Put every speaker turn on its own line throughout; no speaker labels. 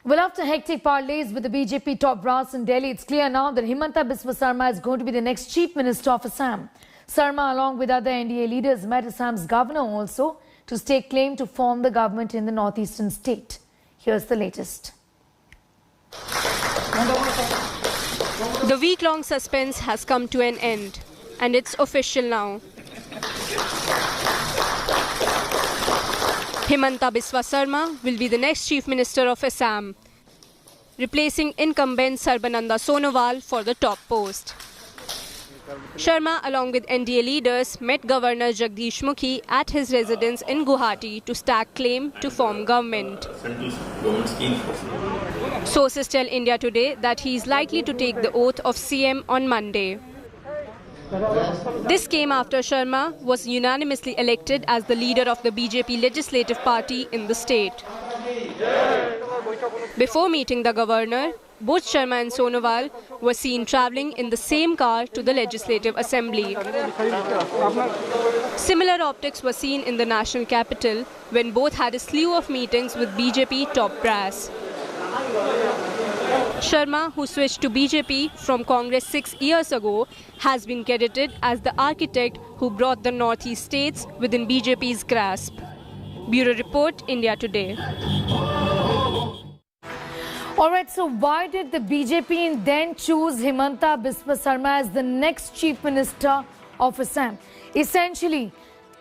Well, after hectic parleys with the BJP top brass in Delhi, it's clear now that Himanta Biswa Sarma is going to be the next Chief Minister of Assam. Sarma, along with other NDA leaders, met Assam's governor also to stake claim to form the government in the northeastern state. Here's the latest.
The week-long suspense has come to an end, and it's official now. Himanta Biswa Sarma will be the next Chief Minister of Assam, replacing incumbent Sarbananda Sonowal for the top post. Sharma, along with NDA leaders, met Governor Jagdish Mukhi at his residence in Guwahati to stake claim to form government. Sources tell India Today that he is likely to take the oath of CM on Monday. This came after Sharma was unanimously elected as the leader of the BJP Legislative Party in the state. Before meeting the governor, both Sharma and Sonowal were seen travelling in the same car to the Legislative Assembly. Similar optics were seen in the national capital when both had a slew of meetings with BJP top brass. Sharma, who switched to BJP from Congress 6 years ago, has been credited as the architect who brought the northeast states within BJP's grasp. Bureau Report, India Today.
Alright, so why did the BJP then choose Himanta Biswa Sarma as the next Chief Minister of Assam? Essentially,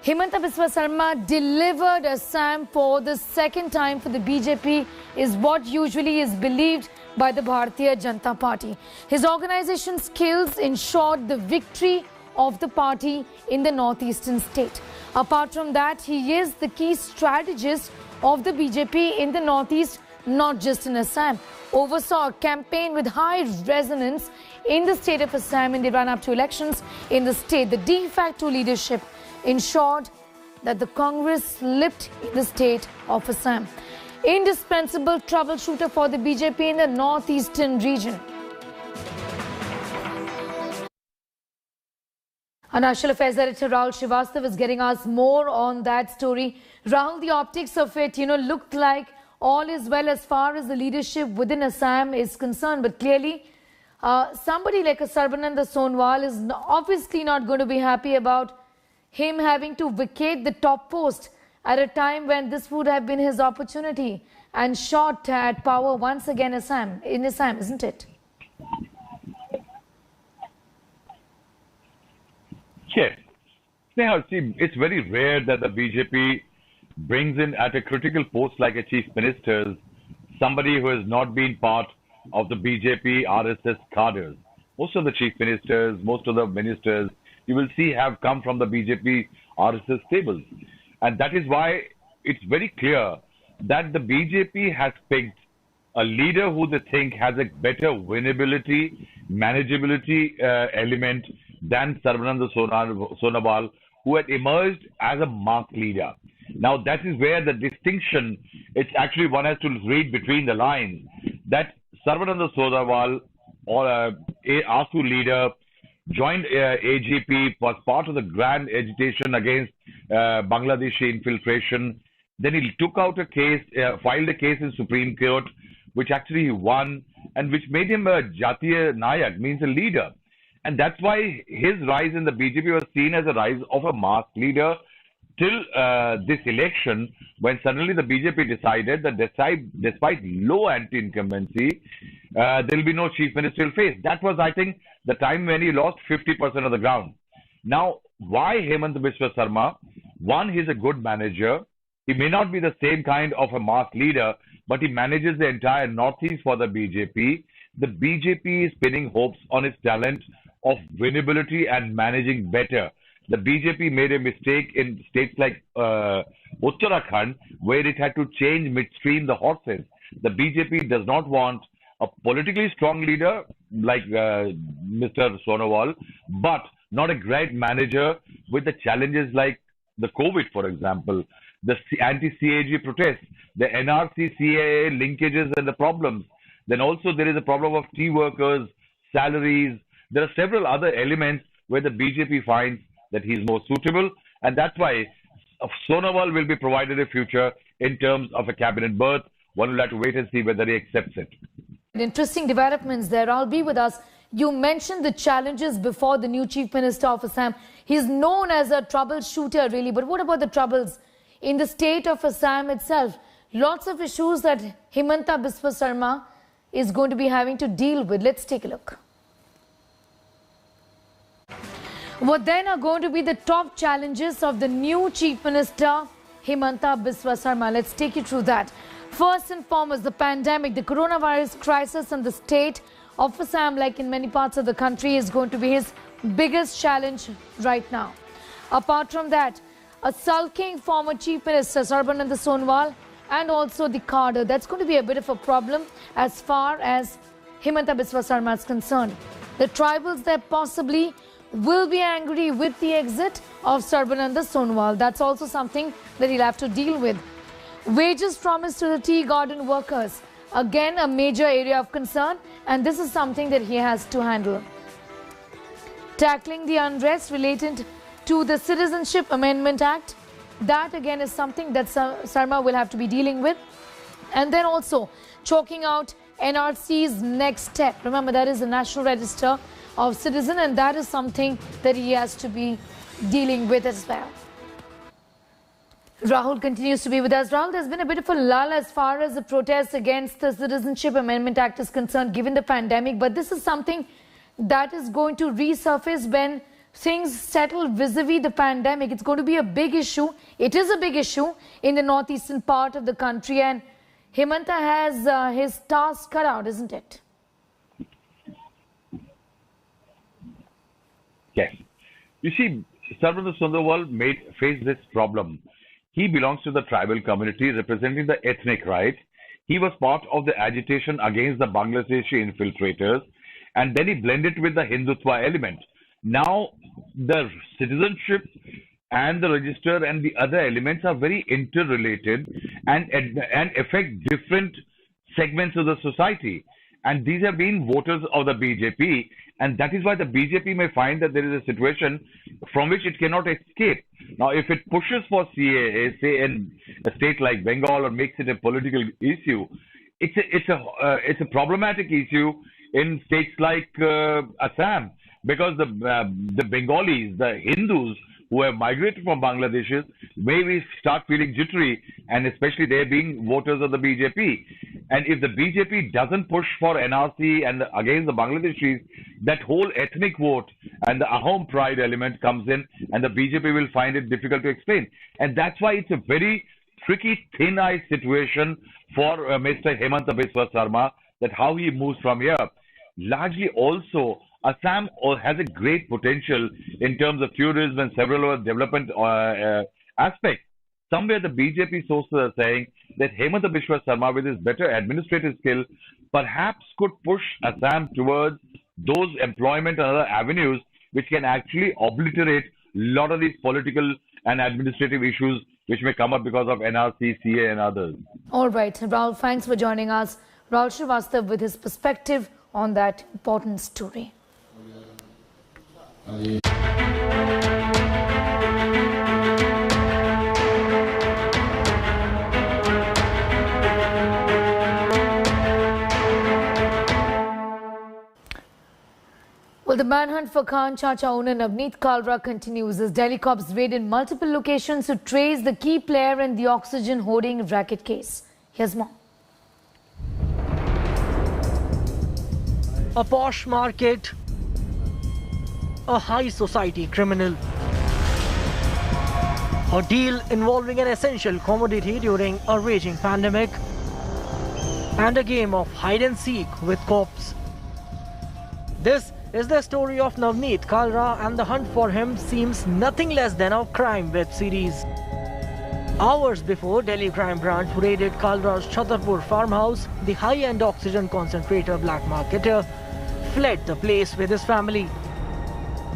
Himanta Biswa Sarma delivered Assam for the second time for the BJP is what usually is believed by the Bharatiya Janata Party. His organization skills ensured the victory of the party in the northeastern state. Apart from that, he is the key strategist of the BJP in the northeast, not just in Assam. Oversaw a campaign with high resonance in the state of Assam in the run-up to elections in the state. The de facto leadership ensured that the Congress slipped in the state of Assam. Indispensable troubleshooter for the BJP in the northeastern region. Our National Affairs Editor Rahul Srivastav is getting us more on that story. Rahul, the optics of it, looked like all is well as far as the leadership within Assam is concerned. But clearly, somebody like a Sarbananda Sonowal is obviously not going to be happy about him having to vacate the top post at a time when this would have been his opportunity and shot at power once again in Assam, isn't it?
Yes. Sneha, see, it's very rare that the BJP brings in at a critical post like a chief minister somebody who has not been part of the BJP RSS cadres. Most of the chief ministers, most of the ministers, you will see have come from the BJP RSS tables. And that is why it's very clear that the BJP has picked a leader who they think has a better winnability, manageability element than Sarbananda Sonowal, who had emerged as a marked leader. Now that is where the distinction, it's actually one has to read between the lines, that Sarbananda Sonowal, or ASU leader, joined AGP, was part of the grand agitation against Bangladeshi infiltration. Then he took out a case, filed a case in Supreme Court, which actually he won, and which made him a Jatiya Nayak, means a leader. And that's why his rise in the BJP was seen as a rise of a mass leader till this election, when suddenly the BJP decided that despite low anti-incumbency, there will be no chief ministerial face. That was, I think, the time when he lost 50% of the ground. Now, why Himanta Biswa Sarma? One, he's a good manager. He may not be the same kind of a mass leader, but he manages the entire northeast for the BJP. The BJP is pinning hopes on his talent of winnability and managing better. The BJP made a mistake in states like Uttarakhand, where it had to change midstream the horses. The BJP does not want a politically strong leader like Mr. Sonowal, but not a great manager with the challenges like the COVID, for example, the anti-CAG protests, the NRC-CAA linkages and the problems. Then also there is a problem of tea workers, salaries. There are several other elements where the BJP finds that he is more suitable, and that's why Sonowal will be provided a future in terms of a cabinet berth one will have to wait and see whether he accepts it.
Interesting developments there. I'll be with us. You mentioned the challenges before the new Chief Minister of Assam. He's known as a troubleshooter, really. But what about the troubles in the state of Assam itself? Lots of issues that Himanta Biswa Sarma is going to be having to deal with. Let's take a look. What then are going to be the top challenges of the new Chief Minister, Himanta Biswa Sarma? Let's take you through that. First and foremost, the pandemic, the coronavirus crisis and the state of Assam, like in many parts of the country, is going to be his biggest challenge right now. Apart from that, a sulking former Chief Minister, Sarbananda Sonowal, and also the cadre. That's going to be a bit of a problem as far as Himanta Biswa Sarma is concerned. The tribals there possibly will be angry with the exit of Sarbananda Sonowal. That's also something that he'll have to deal with. Wages promised to the tea garden workers. Again, a major area of concern, and this is something that he has to handle. Tackling the unrest related to the Citizenship Amendment Act. That again is something that Sarma will have to be dealing with. And then also chalking out NRC's next step. Remember, that is the National Register of Citizen, and that is something that he has to be dealing with as well. Rahul continues to be with us. Rahul, there's been a bit of a lull as far as the protests against the Citizenship Amendment Act is concerned, given the pandemic. But this is something that is going to resurface when things settle vis-a-vis the pandemic. It's going to be a big issue. It is a big issue in the northeastern part of the country, and Himanta has his task cut out, isn't it?
Yes. You see, Sarbananda Sonowal faced this problem. He belongs to the tribal community representing the ethnic right. He was part of the agitation against the Bangladeshi infiltrators, and then he blended with the Hindutva element. Now, the citizenship and the register and the other elements are very interrelated and affect different segments of the society. And these have been voters of the BJP, and that is why the BJP may find that there is a situation from which it cannot escape. Now, if it pushes for CAA, say in a state like Bengal, or makes it a political issue, it's a problematic issue in states like Assam, because the Bengalis, the Hindus who have migrated from Bangladesh, maybe start feeling jittery, and especially they being voters of the BJP. And if the BJP doesn't push for NRC and against the Bangladeshis, that whole ethnic vote and the Ahom pride element comes in, and the BJP will find it difficult to explain. And that's why it's a very tricky, thin-ice situation for Mr. Himanta Biswa Sarma, that how he moves from here. Largely also, Assam has a great potential in terms of tourism and several other development aspects. Somewhere the BJP sources are saying that Himanta Biswa Sarma, with his better administrative skill, perhaps could push Assam towards those employment and other avenues which can actually obliterate a lot of these political and administrative issues which may come up because of NRC, CA and others. All
right, Rahul, thanks for joining us. Rahul Srivastav with his perspective on that important story. Well, the manhunt for Khan Chacha owner Navneet Kalra continues as Delhi cops raided multiple locations to trace the key player in the oxygen hoarding racket case. Here's more.
A posh market, a high society criminal. A deal involving an essential commodity during a raging pandemic, and a game of hide and seek with cops. This is the story of Navneet Kalra, and the hunt for him seems nothing less than a crime web series. Hours before Delhi Crime Branch raided Kalra's Chhatarpur farmhouse, the high-end oxygen concentrator black marketer fled the place with his family.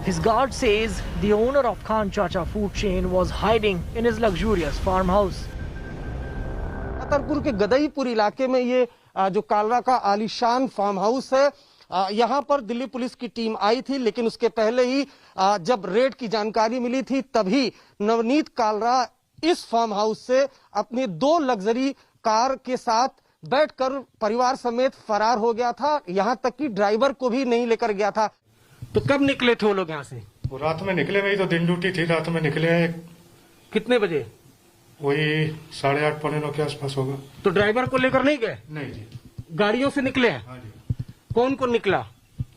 His guard says the owner of Khan Chacha food chain was hiding in his luxurious farmhouse.
Chhatarpur के गदईपुर इलाके में ये जो कालरा का आलीशान farm house है, यहाँ पर दिल्ली पुलिस की टीम आई थी, लेकिन उसके पहले ही जब रेड की जानकारी मिली थी तभी नवनीत कालरा इस फार्म हाउस से अपनी 2 लग्जरी कार के साथ बैठकर परिवार समेत फरार हो गया था, यहां तक कि ड्राइवर को भी नहीं लेकर गया था। तो कब निकले थे वो लोग यहाँ से?
वो रात में निकले, वही तो दिन ड्यूटी थी, रात में निकले हैं।
कितने बजे?
वही 8:30 पौने 9 के आसपास होगा।
तो ड्राइवर को लेकर नहीं गए?
नहीं जी।
गाड़ियों से निकले हैं?
हाँ जी।
कौन कौन निकला?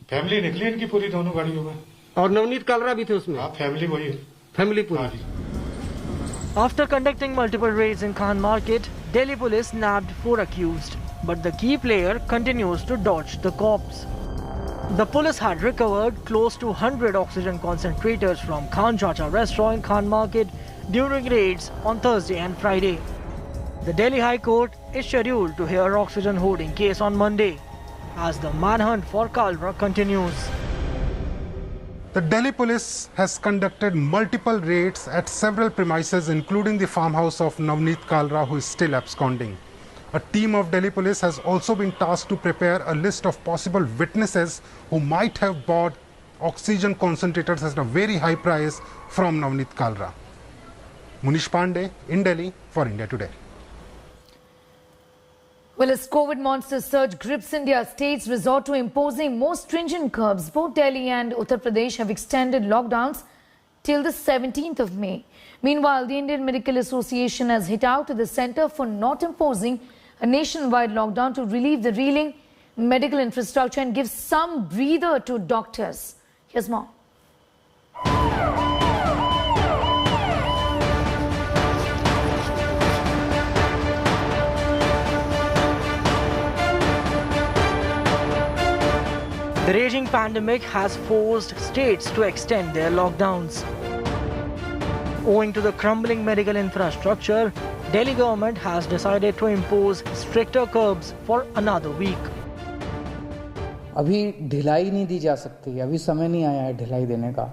फैमिली निकली इनकी पूरी, दोनों गाड़ियों में।
और नवनीत कालरा भी थे उसमें?
हाँ, फैमिली वही है।
फैमिली पूरी।
हाँ जी।
After conducting multiple raids in Khan Market, Delhi police nabbed 4 accused, but the key player continues to dodge the cops. The police had recovered close to 100 oxygen concentrators from Khan Chacha restaurant in Khan Market during raids on Thursday and Friday. The Delhi High Court is scheduled to hear oxygen hoarding case on Monday as the manhunt for Kalra continues.
The Delhi police has conducted multiple raids at several premises, including the farmhouse of Navneet Kalra, who is still absconding. A team of Delhi police has also been tasked to prepare a list of possible witnesses who might have bought oxygen concentrators at a very high price from Navneet Kalra. Munish Pandey in Delhi for India Today.
Well, as COVID monster surge grips India, states resort to imposing more stringent curbs. Both Delhi and Uttar Pradesh have extended lockdowns till the 17th of May. Meanwhile, the Indian Medical Association has hit out to the centre for not imposing a nationwide lockdown to relieve the reeling medical infrastructure and give some breather to doctors. Here's more.
The raging pandemic has forced states to extend their lockdowns. Owing to the crumbling medical infrastructure, Delhi government has decided to impose stricter curbs for another week.
अभी ढिलाई नहीं दी जा सकती, अभी समय नहीं आया है ढिलाई देने का।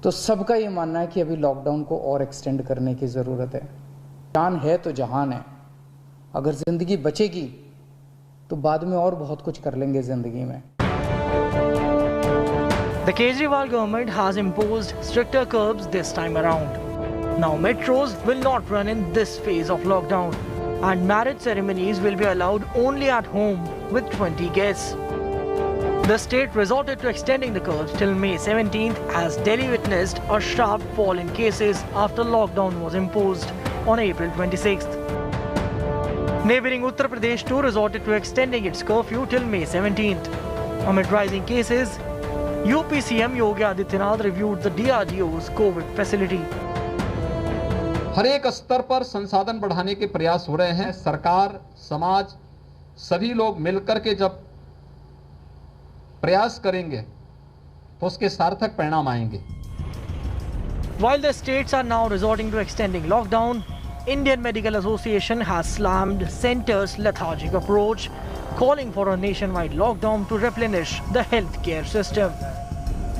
तो सबका ये मानना है कि अभी लॉकडाउन को और एक्सटेंड करने की ज़रूरत है। जान है तो जहान है, अगर ज़िंदगी बचेगी तो बाद में और बहुत कुछ कर लेंगे ज़िंदगी में।
The Kejriwal government has imposed stricter curbs this time around. Now metros will not run in this phase of lockdown, and marriage ceremonies will be allowed only at home with 20 guests. The state resorted to extending the curbs till May 17th as Delhi witnessed a sharp fall in cases after lockdown was imposed on April 26th. Neighbouring Uttar Pradesh too resorted to extending its curfew till May 17th. Amid rising cases, UP CM Yogi Adityanath reviewed the DRDO's COVID facility.
हर एक स्तर पर संसाधन बढ़ाने के प्रयास हो रहे हैं। सरकार, समाज, सभी लोग मिलकर के जब प्रयास करेंगे तो उसके सार्थक परिणाम आएंगे।
While the states are now resorting to extending lockdown, Indian Medical Association has slammed centre's lethargic approach, calling for a nationwide lockdown to replenish the healthcare system.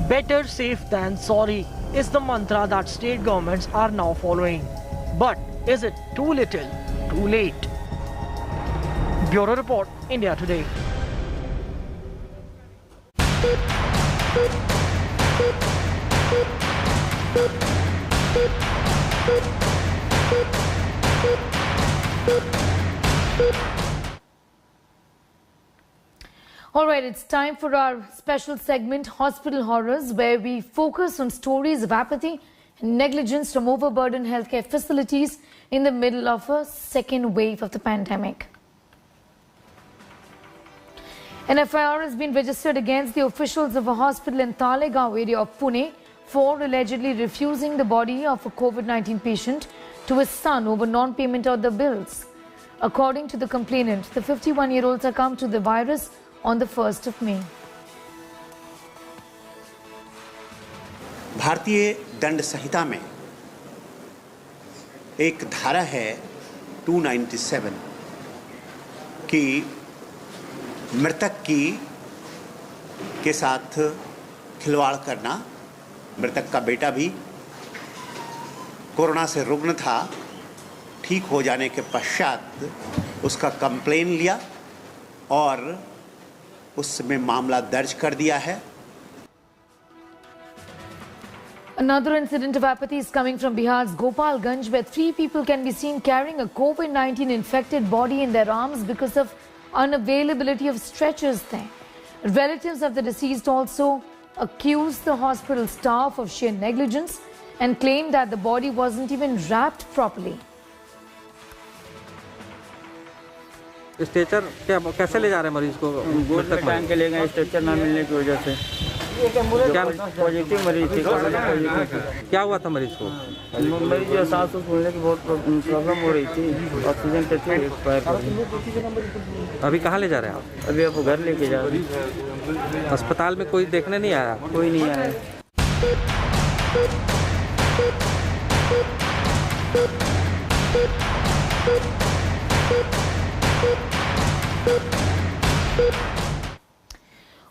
Better safe than sorry is the mantra that state governments are now following. But is it too little, too late? Bureau Report, India Today.
All right, it's time for our special segment, Hospital Horrors, where we focus on stories of apathy and negligence from overburdened healthcare facilities in the middle of a second wave of the pandemic. An FIR has been registered against the officials of a hospital in Talegaon area of Pune for allegedly refusing the body of a COVID-19 patient to his son over non-payment of the bills. According to the complainant, the 51-year-old succumbed to the virus on the 1st of May.
भारतीय दंड संहिता में एक धारा है 297 कि मृतक के साथ खिलवाड़ करना। मृतक का बेटा भी कोरोना से रुग्ण था, ठीक हो जाने के पश्चात उसका कंप्लेन लिया और उसमें मामला दर्ज कर दिया है।
Another incident of apathy is coming from Bihar's Gopalganj, where 3 people can be seen carrying a COVID-19 infected body in their arms because of unavailability of stretchers there. Relatives of the deceased also accused the hospital staff of sheer negligence and claimed that the body wasn't even wrapped properly.
Stretcher क्या कैसे ले जा रहे हैं मरीज को? Time के ले गए स्ट्रेचर ना मिलने की वजह से। क्या पॉजिटिव मरीज थी? क्या हुआ था मरीज को? मरीज जो सांस फूलने की बहुत प्रॉब्लम हो रही थी, ऑक्सीजन पे थी एक्सपायर। अभी कहाँ ले जा रहे हैं आप? अभी आपको घर लेके जा रहे हैं। अस्पताल में कोई देखने नहीं आया? कोई नहीं आया।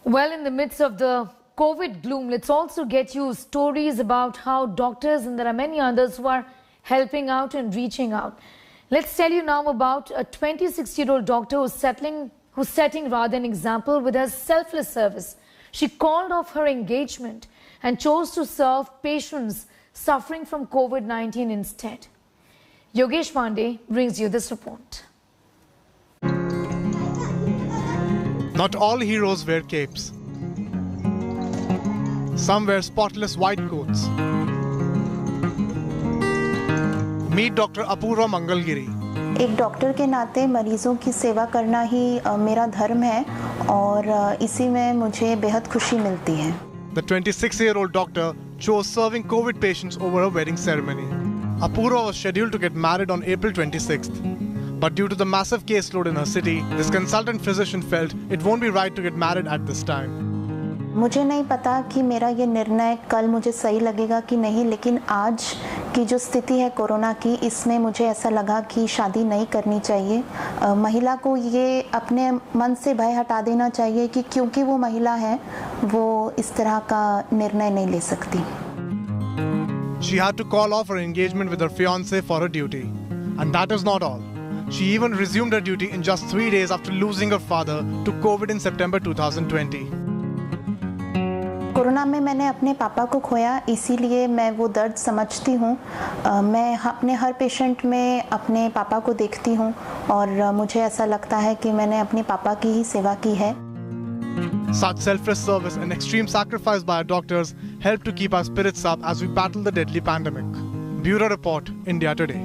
Well, in the midst of the COVID gloom, let's also get you stories about how doctors, and there are many others who are helping out and reaching out. Let's tell you now about a 26-year-old doctor who's setting rather an example with her selfless service. She called off her engagement and chose to serve patients suffering from COVID-19 instead. Yogesh Pandey brings you this report.
Not all heroes wear capes. Some wear spotless white coats. Meet Dr. Apurva Mangalgiri.
एक doctor के नाते मरीजों की सेवा करना ही मेरा धर्म है और इसी में मुझे बेहद खुशी मिलती है.
The 26-year-old doctor chose serving COVID patients over a wedding ceremony. Apurva was scheduled to get married on April 26th. But due to the massive caseload in her city, this consultant physician felt it won't be right to get married at this time.
मुझे नहीं पता कि मेरा ये निर्णय कल मुझे सही लगेगा कि नहीं, लेकिन आज की जो स्थिति है कोरोना की, इसमें मुझे ऐसा लगा कि शादी नहीं करनी चाहिए. महिला को ये अपने मन से भय हटा देना चाहिए कि क्योंकि वो महिला है, वो इस तरह का निर्णय नहीं ले सकती.
She had to call off her engagement with her fiancé for her duty. And that is not all. She even resumed her duty in just 3 days after losing her father to COVID in September 2020.
Corona में मैंने अपने पापा को खोया, इसीलिए मैं वो दर्द समझती हूँ. मैं अपने हर पेशेंट में अपने पापा को देखती हूँ और मुझे ऐसा लगता है कि मैंने अपने पापा की ही सेवा की है.
Such selfless service and extreme sacrifice by our doctors help to keep our spirits up as we battle the deadly pandemic. Bureau Report, India Today.